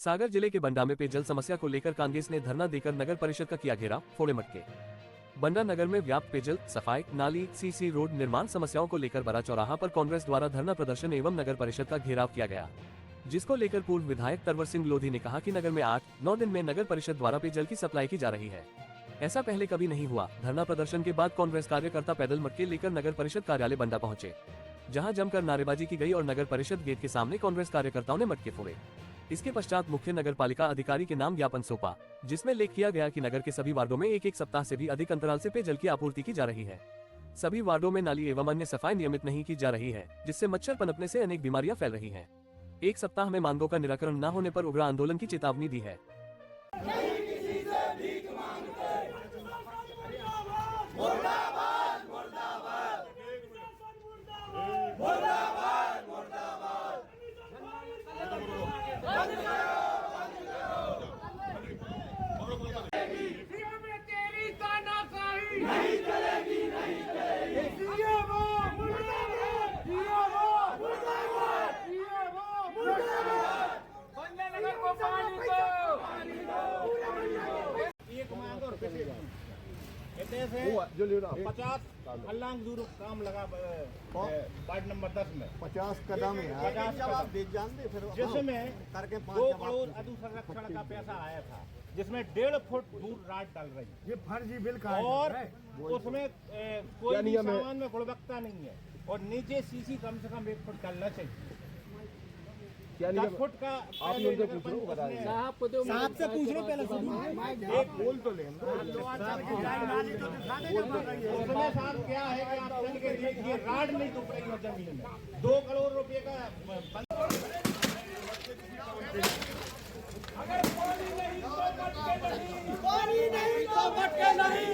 सागर जिले के बंडा में पेयजल समस्या को लेकर कांग्रेस ने धरना देकर नगर परिषद का किया घेराव, फोड़े मटके। बंडा नगर में व्याप्त पेयजल, सफाई, नाली, सीसी रोड निर्माण समस्याओं को लेकर बड़ा चौराहा पर कांग्रेस द्वारा धरना प्रदर्शन एवं नगर परिषद का घेराव किया गया, जिसको लेकर पूर्व विधायक तरवर सिंह लोधी ने कहा कि नगर में 8-9 दिन में नगर परिषद द्वारा पेयजल की सप्लाई की जा रही है। ऐसा पहले कभी नहीं हुआ। धरना प्रदर्शन के बाद कांग्रेस कार्यकर्ता पैदल मटके लेकर नगर परिषद कार्यालय बंडा पहुंचे, जहां जमकर नारेबाजी की गई और नगर परिषद गेट के सामने कांग्रेस कार्यकर्ताओं ने मटके फोड़े। इसके पश्चात मुख्य नगर पालिका अधिकारी के नाम ज्ञापन सौंपा, जिसमें लेख किया गया कि नगर के सभी वार्डों में एक सप्ताह से भी अधिक अंतराल से पेयजल की आपूर्ति की जा रही है। सभी वार्डों में नाली एवं अन्य सफाई नियमित नहीं की जा रही है, जिससे मच्छर पनपने से अनेक बीमारियां फैल रही हैं। एक सप्ताह में मांगों का निराकरण न होने पर उग्र आंदोलन की चेतावनी दी है। जो 50 फलांग दूर काम लगा वार्ड नंबर 10 में 50 कदम है, 50 जिसमें 2 करोड़ अधु संरक्षण का पैसा आया था, जिसमें 1.5 फुट दूर राड डाल रही है। ये फर्जी बिल का और उसमें कोई भी सामान में गुणवत्ता नहीं है और नीचे सीसी कम से कम 1 फुट डालना चाहिए। 10 फुट का साहब से पूछ लो पहले, एक बोल तो लें। उसमें साहब क्या है कि आप चल के देखिए, राड नहीं डूब रही है जमीन में। 2 करोड़ रुपए का पानी नहीं तो मटके नहीं।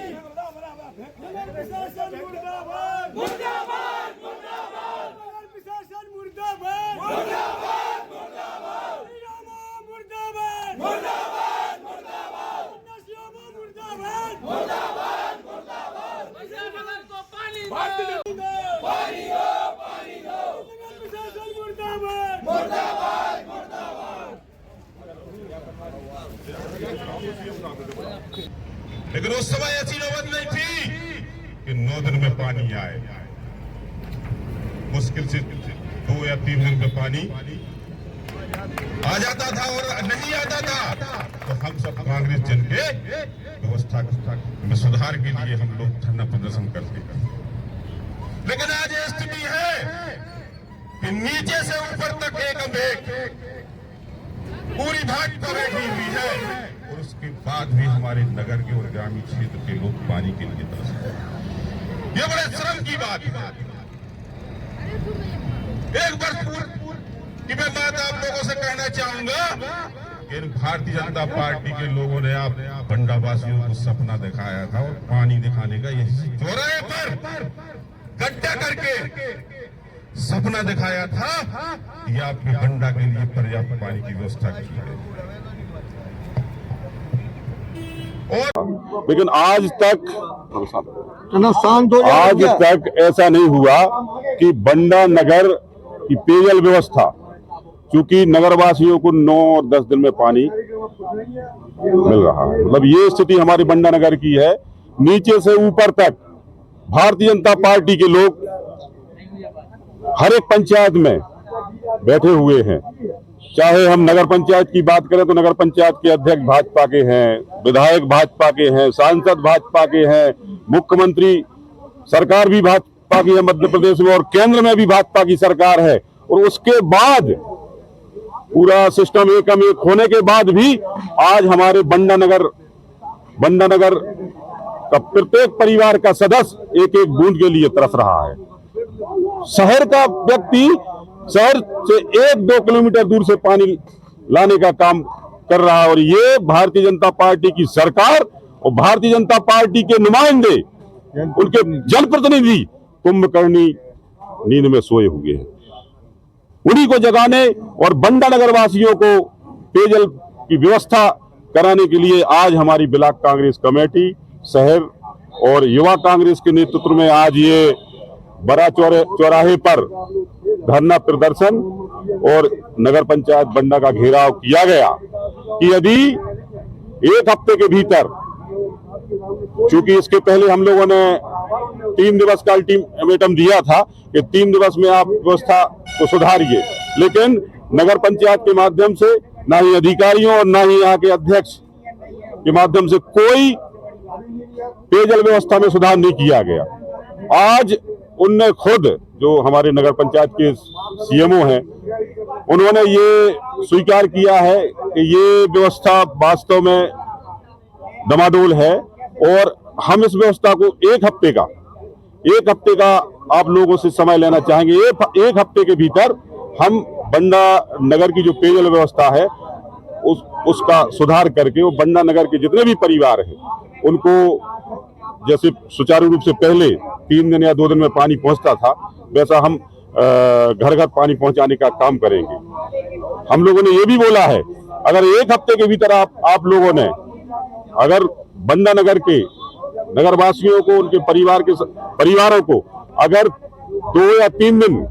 नगर प्रशासन मुर्दाबाद, मुर्दाबाद, मुर्दाबाद। नगर प्रशासन मुर्दाबाद, मुर्दाबाद, मुर्दाबाद। मुर्दाबाद, मुर्दाबाद, मुर्दाबाद। नशा मुर्दाबाद, मुर्दाबाद, मुर्दाबाद। नगर को पानी दो, पानी दो, पानी दो। नगर प्रशासन मुर्दाबाद, मुर्दाबाद, मुर्दाबाद। लेकिन उस समय ऐसी नौबत नहीं थी कि 9 दिन में पानी आए। मुश्किल से 2 या 3 दिन में पानी आ जाता था और नहीं आता था तो हम सब कांग्रेस जन के व्यवस्था में सुधार के लिए हम लोग धरना प्रदर्शन करते हैं। लेकिन आज ये स्थिति है कि नीचे से ऊपर तक एक पूरी भाजपा बैठी हुई है और उसके बाद भी हमारे नगर के और ग्रामीण क्षेत्र के लोग पानी के लिए तरस रहे हैं। ये बड़े शर्म की बात है। एक वर्ष की मैं बात आप लोगों से कहना चाहूंगा कि भारतीय जनता पार्टी के लोगों ने आप बंडा वासियों को सपना दिखाया था और पानी दिखाने का यही चौराहे पर गड्ढा करके सपना दिखाया था कि आपके बंडा के लिए पर्याप्त पानी की व्यवस्था की है। और लेकिन आज तक ऐसा नहीं हुआ कि बंडा नगर की पेयजल व्यवस्था, क्योंकि नगरवासियों को 9 और 10 दिन में पानी मिल रहा है। मतलब ये स्थिति हमारी बंडा नगर की है। नीचे से ऊपर तक भारतीय जनता पार्टी के लोग हर एक पंचायत में बैठे हुए हैं। चाहे हम नगर पंचायत की बात करें तो नगर पंचायत के अध्यक्ष भाजपा के हैं, विधायक भाजपा के हैं, सांसद भाजपा के हैं, मुख्यमंत्री सरकार भी भाजपा की है मध्य प्रदेश में और केंद्र में भी भाजपा की सरकार है। और उसके बाद पूरा सिस्टम एकम एक होने के बाद भी आज हमारे बंडा नगर का प्रत्येक परिवार का सदस्य एक एक बूंद के लिए तरस रहा है। शहर का व्यक्ति शहर से 1-2 किलोमीटर दूर से पानी लाने का काम कर रहा है और ये भारतीय जनता पार्टी की सरकार और भारतीय जनता पार्टी के नुमाइंदे, उनके जनप्रतिनिधि कुंभकर्णी नींद में सोए हुए हैं। उन्हीं को जगाने और बंडा नगर वासियों को पेयजल की व्यवस्था कराने के लिए आज हमारी ब्लॉक कांग्रेस कमेटी, शहर और युवा कांग्रेस के नेतृत्व में आज ये बड़ा चौराहे पर धरना प्रदर्शन और नगर पंचायत बंडा का घेराव किया गया कि यदि एक हफ्ते के भीतर, चूंकि इसके पहले हम लोगों ने 3 दिवस का अल्टीमेटम दिया था कि 3 दिवस में आप व्यवस्था को सुधारिए, लेकिन नगर पंचायत के माध्यम से ना ही अधिकारियों और ना ही यहाँ के अध्यक्ष के माध्यम से कोई पेयजल व्यवस्था में सुधार नहीं किया गया। आज उनने खुद, जो हमारे नगर पंचायत के सीएमओ हैं, उन्होंने ये स्वीकार किया है कि ये व्यवस्था वास्तव में डमाडोल है और हम इस व्यवस्था को एक हफ्ते का आप लोगों से समय लेना चाहेंगे। एक हफ्ते के भीतर हम बंडा नगर की जो पेयजल व्यवस्था है उसका सुधार करके वो बंडा नगर के जितने भी परिवार हैं उनको जैसे सुचारू रूप से पहले 3 दिन या 2 दिन में पानी पहुंचता था, वैसा हम घर घर पानी पहुंचाने का काम करेंगे। हम लोगों ने ये भी बोला है, अगर एक हफ्ते के भीतर आप लोगों ने अगर बंडा नगर के नगरवासियों को, उनके परिवारों को अगर 2 या 3 दिन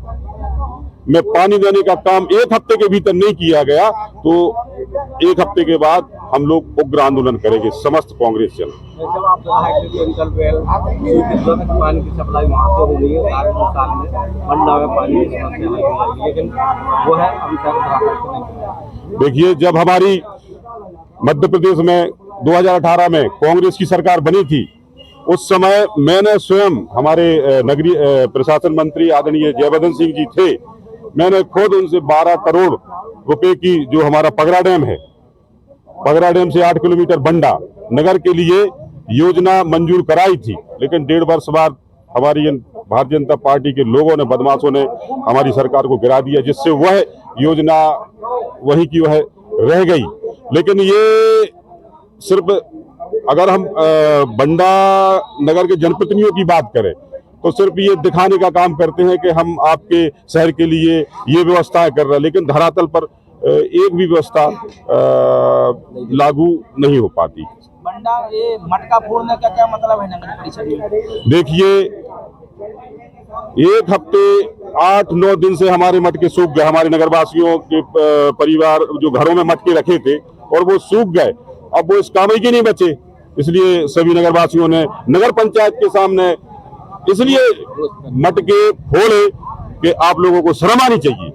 में पानी देने का काम एक हफ्ते के भीतर नहीं किया गया तो एक हफ्ते के बाद हम लोग उग्र आंदोलन करेंगे, समस्त कांग्रेस जन। जब आप पानी की सप्लाई वहाँ से हो रही है, साल में बंडा में पानी की समस्या, लेकिन वो है अभी तक। देखिए, जब हमारी मध्य प्रदेश में 2018 में कांग्रेस की सरकार बनी थी, उस समय मैंने स्वयं, हमारे नगरीय प्रशासन मंत्री आदरणीय जयवर्धन सिंह जी थे, मैंने खुद उनसे 12 करोड़ रुपए की जो हमारा पगरा डैम है, पगरा डैम से 8 किलोमीटर बंडा नगर के लिए योजना मंजूर कराई थी। लेकिन 1.5 वर्ष बाद हमारी भारतीय जनता पार्टी के लोगों ने, बदमाशों ने हमारी सरकार को गिरा दिया, जिससे वह योजना वही की वह रह गई। लेकिन ये सिर्फ अगर हम बंडा नगर के जनप्रतिनिधियों की बात करें तो सिर्फ ये दिखाने का काम करते हैं कि हम आपके शहर के लिए ये व्यवस्था कर रहे हैं, लेकिन धरातल पर एक भी व्यवस्था लागू नहीं हो पाती। बंडा ये मटका फोड़ने का क्या मतलब है नगर परिषद में? देखिए, एक हफ्ते 8-9 दिन से हमारे मटके सूख गए। हमारे नगरवासियों के परिवार जो घरों में मटके रखे थे और वो सूख गए, अब वो इस काम के नहीं बचे। इसलिए सभी नगरवासियों ने नगर पंचायत के सामने इसलिए मटके फोड़े कि आप लोगों को शर्म आनी चाहिए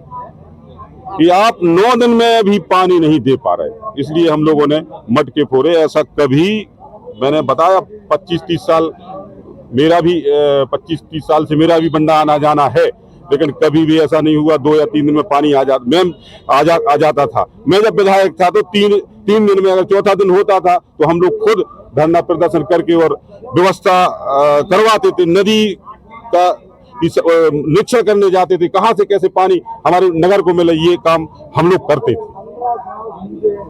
कि आप 9 दिन में भी पानी नहीं दे पा रहे। इसलिए हम लोगों ने मटके फोड़े। ऐसा कभी, मैंने बताया 25-30 साल मेरा भी 25-30 साल से मेरा भी बंडा आना जाना है, लेकिन कभी भी ऐसा नहीं हुआ 2 या 3 दिन में पानी आ जाता था। मैं जब विधायक था तो 3 दिन में, अगर चौथा दिन होता था तो हम लोग खुद धरना प्रदर्शन करके और व्यवस्था करवाते थे। नदी का निरीक्षण करने जाते थे, कहां से कैसे पानी हमारे नगर को मिले, ये काम हम लोग करते थे।